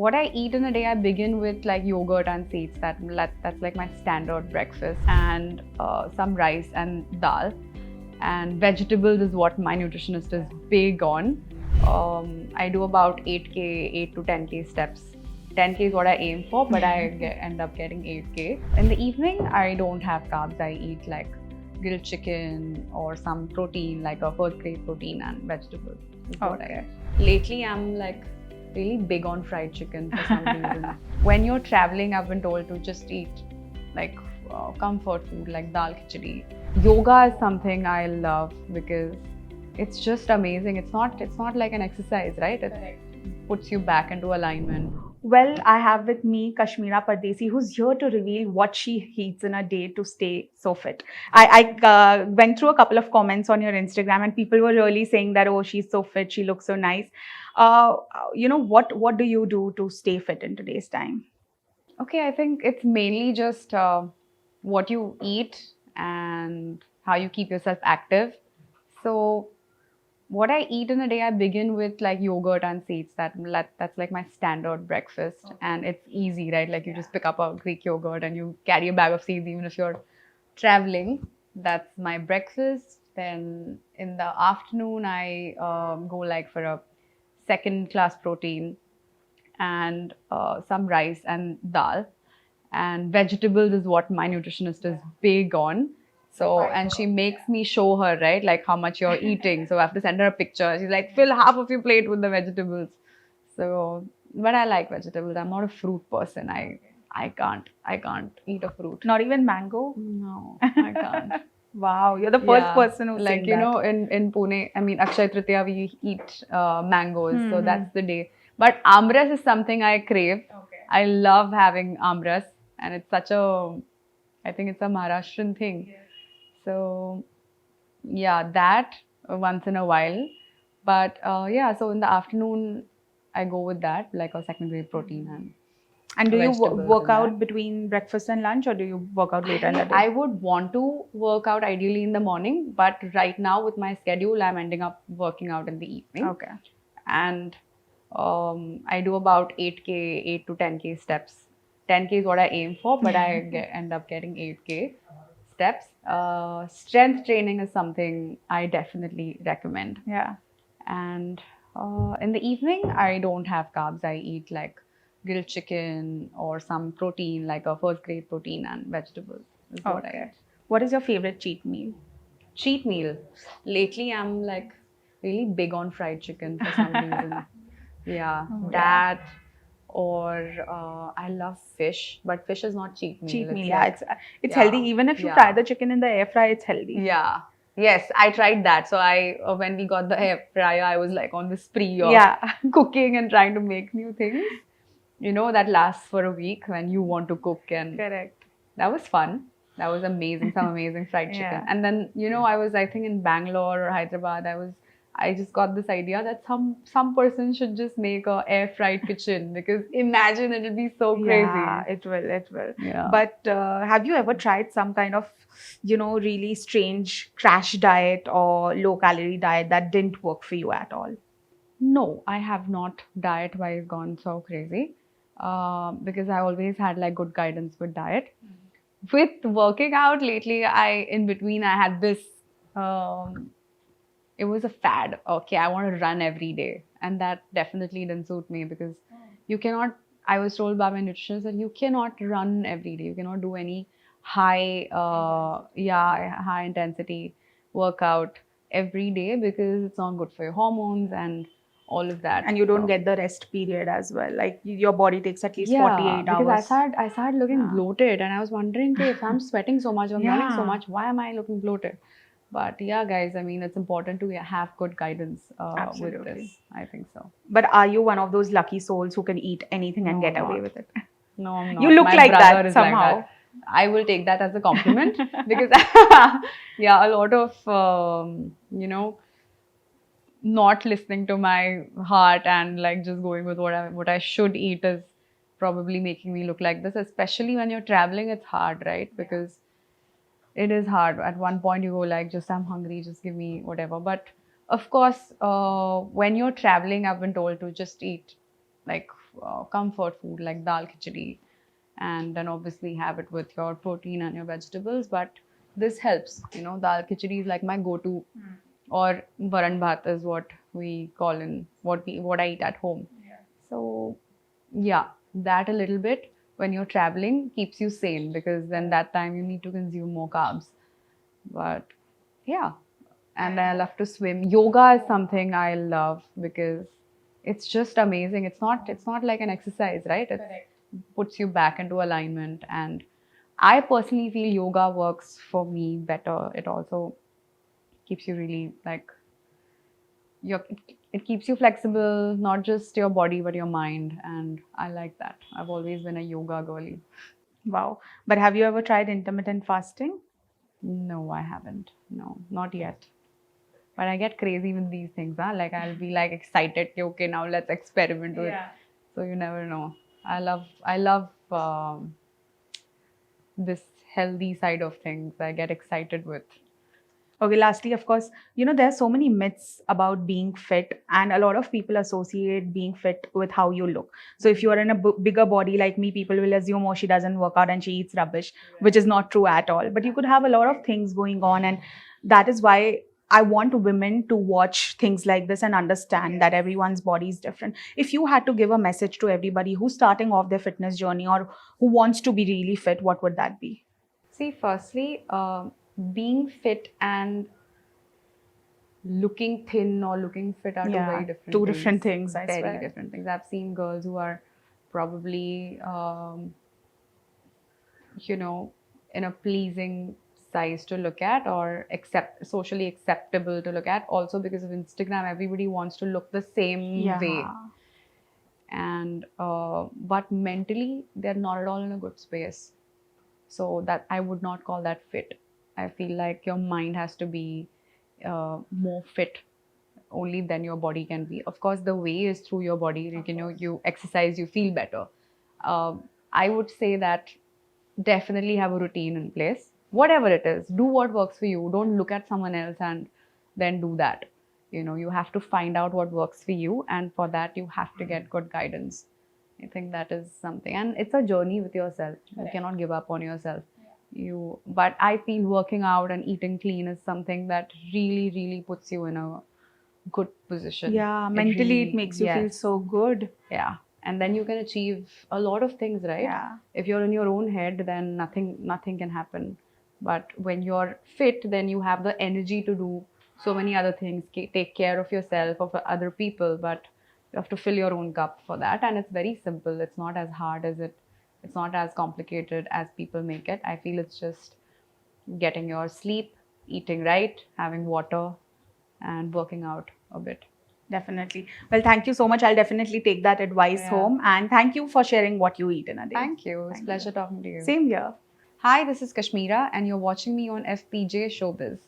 What I eat in a day, I begin with like yogurt and seeds. That's like my standard breakfast, and some rice and dal. And vegetables is what my nutritionist is big on. I do about 8k, 8 to 10k steps. 10k is what I aim for, but end up getting 8k. In the evening, I don't have carbs. I eat like grilled chicken or some protein, like a first grade protein and vegetables. Okay. Lately, I'm like really big on fried chicken for some reason. When you're traveling, I've been told to just eat like comfort food like dal khichdi. Yoga is something I love because it's just amazing. It's not like an exercise, right? It puts you back into alignment. Well, I have with me Kashmira Pardeshi, who's here to reveal what she eats in a day to stay so fit. I went through a couple of comments on your Instagram, and people were really saying that, oh, she's so fit, she looks so nice. What do you do to stay fit in today's time? Okay, I think it's mainly just what you eat and how you keep yourself active. So what I eat in a day, I begin with like yogurt and seeds. That's like my standard breakfast, and it's easy, right? Like you just pick up a Greek yogurt and you carry a bag of seeds, even if you're traveling. That's my breakfast. Then in the afternoon, I go like for a second class protein and some rice and dal. And vegetables is what my nutritionist is big on. So, and she makes me show her, right, like how much you're eating. So I have to send her a picture. She's like, fill half of your plate with the vegetables. So, but I like vegetables. I'm not a fruit person. I can't eat a fruit. Not even mango? No, I can't. Wow, you're the first person who's like, saying you that. know, in Pune, I mean, Akshay Tritiya, we eat mangoes. So Mhm. that's the day. But amras is something I crave. Okay. I love having amras. And it's such a, I think it's a Maharashtrian thing. So, yeah, that once in a while. But yeah, so in the afternoon, I go with that, like a secondary protein And do you vegetables work and out that. between breakfast and lunch, or do you work out later in the day? I would want to work out ideally in the morning, but right now with my schedule, I'm ending up working out in the evening. Okay. And I do about 8k, 8 to 10k steps. 10k is what I aim for, but I end up getting 8k steps. Strength training is something I definitely recommend. Yeah. And in the evening, I don't have carbs. I eat like grilled chicken or some protein, like a first grade protein and vegetables. Is what I Okay. eat. What is your favorite cheat meal? Cheat meal. Lately, I'm like really big on fried chicken for some reason. Yeah, that or I love fish, but fish is not cheat meal. Cheat meal, It's yeah. like, It's yeah, healthy. Even if you yeah. fry the chicken in the air fry, it's healthy. Yeah. Yes, I tried that. So I, when we got the air fryer, I was like on the spree of Yeah. cooking and trying to make new things. You know, that lasts for a week when you want to cook, and Correct. that was fun. That was amazing, some amazing fried chicken. Yeah. And then, you know, I think in Bangalore or Hyderabad, I just got this idea that some person should just make a air fried kitchen, because imagine it'll be so crazy. Yeah, it will. Yeah. But have you ever tried some kind of, really strange crash diet or low calorie diet that didn't work for you at all? No, I have not diet-wise gone so crazy, because I always had like good guidance with diet. With working out lately, in between I had this. It was a fad. Okay, I want to run every day, and that definitely didn't suit me because you cannot. I was told by my nutritionist that you cannot run every day. You cannot do any high intensity workout every day because it's not good for your hormones and all of that. And you don't So, get the rest period as well. Like your body takes at least yeah, 48 because hours. I started looking Yeah. bloated, and I was wondering, okay, if I'm sweating so much, I'm running so Yeah. much, why am I looking bloated? But yeah, guys, I mean, it's important to have good guidance with Absolutely. this. I think so. But are you one of those lucky souls who can eat anything and No, get I'm away not. with it? No, I'm not. You look My like brother that is like somehow. that. I will take that as a compliment because, yeah, a lot of, not listening to my heart and like just going with what I should eat is probably making me look like this. Especially when you're traveling, it's hard, right? Because it is hard. At one point, you go like, just I'm hungry, just give me whatever. But of course, when you're traveling, I've been told to just eat like comfort food like dal khichdi, and then obviously have it with your protein and your vegetables. But this helps, dal khichdi is like my go-to, or varan bhat is what we call in what I eat at home. So yeah, that a little bit when you're traveling keeps you sane, because then that time you need to consume more carbs. But yeah, and I love to swim. Yoga is something I love because it's just amazing. It's not like an exercise, right? It puts you back into alignment, and I personally feel yoga works for me better. It also keeps you really like it keeps you flexible, not just your body but your mind, and I like that. I've always been a yoga girly. Wow. But have you ever tried intermittent fasting? No, I haven't. No, not yet. But I get crazy with these things, huh? Like I'll be like excited, okay, okay, now let's experiment with. So you never know. I love this healthy side of things. I get excited with. Okay, lastly, of course, there are so many myths about being fit, and a lot of people associate being fit with how you look. So, if you are in a bigger body like me, people will assume, oh, she doesn't work out and she eats rubbish, which is not true at all. But you could have a lot of things going on, and that is why I want women to watch things like this and understand that everyone's body is different. If you had to give a message to everybody who's starting off their fitness journey or who wants to be really fit, what would that be? See, firstly, being fit and looking thin or looking fit are two different things. I Very swear. different things. I've seen girls who are probably, in a pleasing size to look at, or socially acceptable to look at. Also, because of Instagram, everybody wants to look the same way. And but mentally, they're not at all in a good space. So that I would not call that fit. I feel like your mind has to be more fit. Only then your body can be. Of course, the way is through your body. Like, you exercise, you feel better. I would say that definitely have a routine in place. Whatever it is, do what works for you. Don't look at someone else and then do that. You have to find out what works for you, and for that you have to get good guidance. I think that is something, and it's a journey with yourself. You cannot give up on yourself. But I feel working out and eating clean is something that really, really puts you in a good position. Yeah, mentally it makes you feel so good. Yeah, and then you can achieve a lot of things, right? Yeah. If you're in your own head, then nothing can happen. But when you're fit, then you have the energy to do so many other things, take care of yourself, of other people, but you have to fill your own cup for that. And it's very simple. It's not as hard as it's not as complicated as people make it. I feel it's just getting your sleep, eating right, having water, and working out a bit. Definitely. Well, thank you so much. I'll definitely take that advice home. And thank you for sharing what you eat in a day. Thank you. It's a pleasure talking to you. Same here. Hi, this is Kashmira, and you're watching me on FPJ Show Biz.